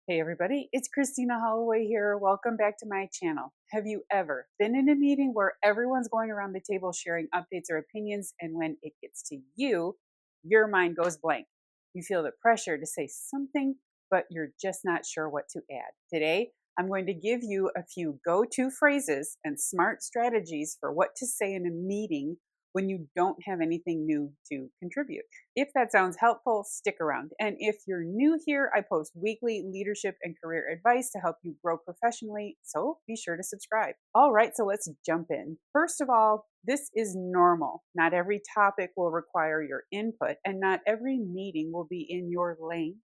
Hey everybody, it's Christina Holloway here. Welcome back to my channel. Have you ever been in a meeting where everyone's going around the table sharing updates or opinions, and when it gets to you, your mind goes blank? You feel the pressure to say something, but you're just not sure what to add. Today, I'm going to give you a few go-to phrases and smart strategies for what to say in a meeting when you don't have anything new to contribute. If that sounds helpful, stick around. And if you're new here, I post weekly leadership and career advice to help you grow professionally, so be sure to subscribe. All right, so let's jump in. First of all, this is normal. Not every topic will require your input, and not every meeting will be in your lane.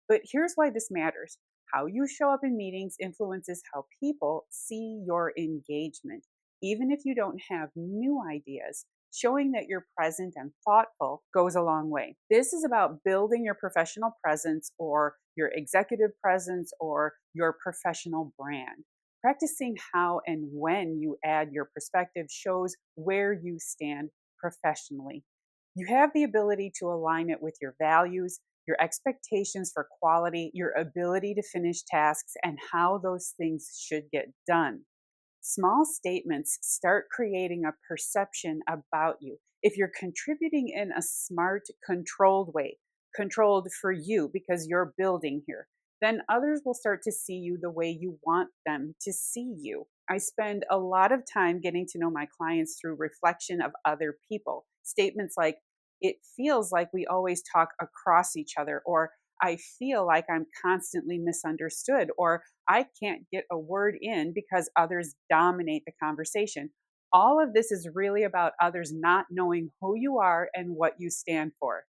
But here's why this matters. How you show up in meetings influences how people see your engagement. Even if you don't have new ideas, showing that you're present and thoughtful goes a long way. This is about building your professional presence or your executive presence or your professional brand. Practicing how and when you add your perspective shows where you stand professionally. You have the ability to align it with your values, your expectations for quality, your ability to finish tasks, and how those things should get done. Small statements start creating a perception about you. If you're contributing in a smart, controlled way, controlled for you because you're building here, then others will start to see you the way you want them to see you. I spend a lot of time getting to know my clients through reflection of other people. Statements like, it feels like we always talk across each other, or I feel like I'm constantly misunderstood, or I can't get a word in because others dominate the conversation. All of this is really about others not knowing who you are and what you stand for.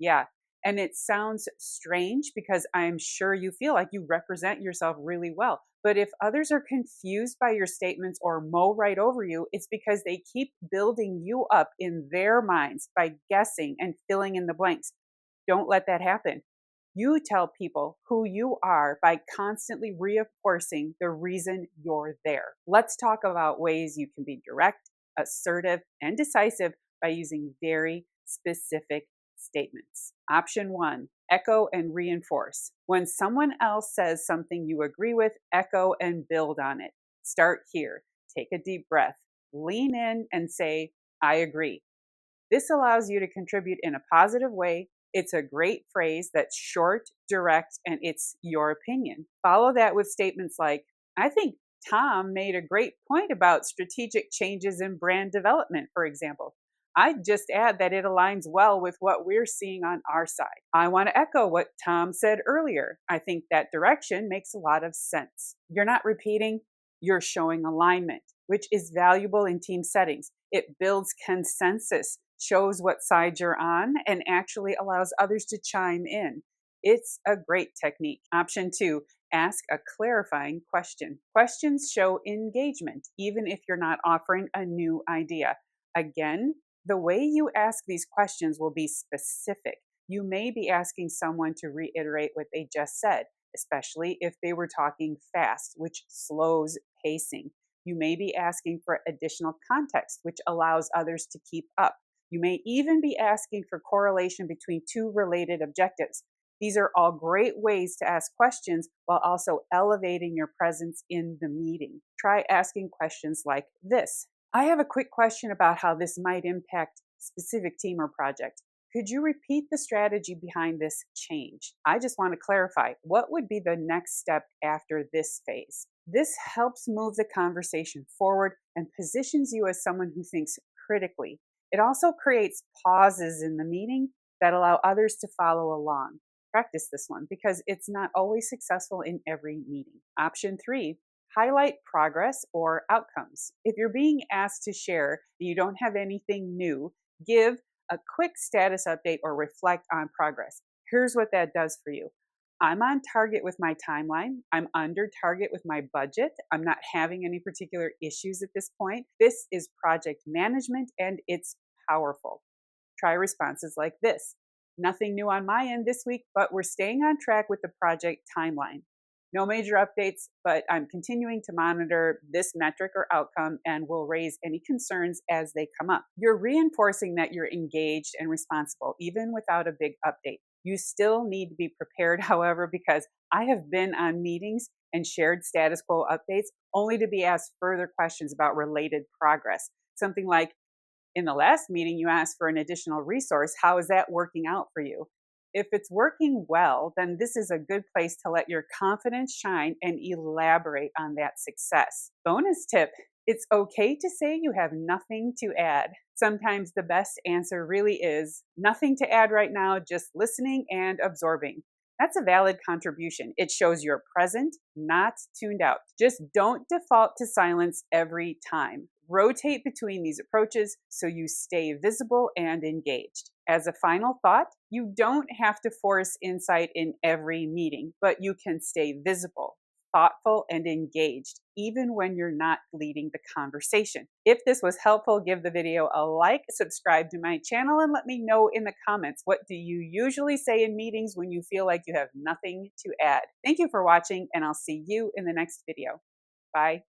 Yeah. And it sounds strange because I'm sure you feel like you represent yourself really well. But if others are confused by your statements or mow right over you, it's because they keep building you up in their minds by guessing and filling in the blanks. Don't let that happen. You tell people who you are by constantly reinforcing the reason you're there. Let's talk about ways you can be direct, assertive, and decisive by using very specific statements. Option one, echo and reinforce. When someone else says something you agree with, echo and build on it. Start here. Take a deep breath. Lean in and say, I agree. This allows you to contribute in a positive way. It's a great phrase that's short, direct, and it's your opinion. Follow that with statements like, I think Tom made a great point about strategic changes in brand development, for example. I'd just add that it aligns well with what we're seeing on our side. I want to echo what Tom said earlier. I think that direction makes a lot of sense. You're not repeating, you're showing alignment, which is valuable in team settings. It builds consensus, shows what side you're on, and actually allows others to chime in. It's a great technique. Option two, ask a clarifying question. Questions show engagement, even if you're not offering a new idea. Again, the way you ask these questions will be specific. You may be asking someone to reiterate what they just said, especially if they were talking fast, which slows pacing. You may be asking for additional context, which allows others to keep up. You may even be asking for correlation between two related objectives. These are all great ways to ask questions while also elevating your presence in the meeting. Try asking questions like this. I have a quick question about how this might impact specific team or project. Could you repeat the strategy behind this change? I just want to clarify, what would be the next step after this phase? This helps move the conversation forward and positions you as someone who thinks critically. It also creates pauses in the meeting that allow others to follow along. Practice this one because it's not always successful in every meeting. Option three, highlight progress or outcomes. If you're being asked to share and you don't have anything new, give a quick status update or reflect on progress. Here's what that does for you. I'm on target with my timeline. I'm under target with my budget. I'm not having any particular issues at this point. This is project management and it's powerful. Try responses like this. Nothing new on my end this week, but we're staying on track with the project timeline. No major updates, but I'm continuing to monitor this metric or outcome and will raise any concerns as they come up. You're reinforcing that you're engaged and responsible, even without a big update. You still need to be prepared, however, because I have been on meetings and shared status quo updates only to be asked further questions about related progress. Something like, in the last meeting, you asked for an additional resource. How is that working out for you? If it's working well, then this is a good place to let your confidence shine and elaborate on that success. Bonus tip: it's okay to say you have nothing to add. Sometimes the best answer really is nothing to add right now, just listening and absorbing. That's a valid contribution. It shows you're present, not tuned out. Just don't default to silence every time. Rotate between these approaches so you stay visible and engaged. As a final thought, you don't have to force insight in every meeting, but you can stay visible, thoughtful, and engaged, even when you're not leading the conversation. If this was helpful, give the video a like, subscribe to my channel, and let me know in the comments, what do you usually say in meetings when you feel like you have nothing to add? Thank you for watching, and I'll see you in the next video. Bye.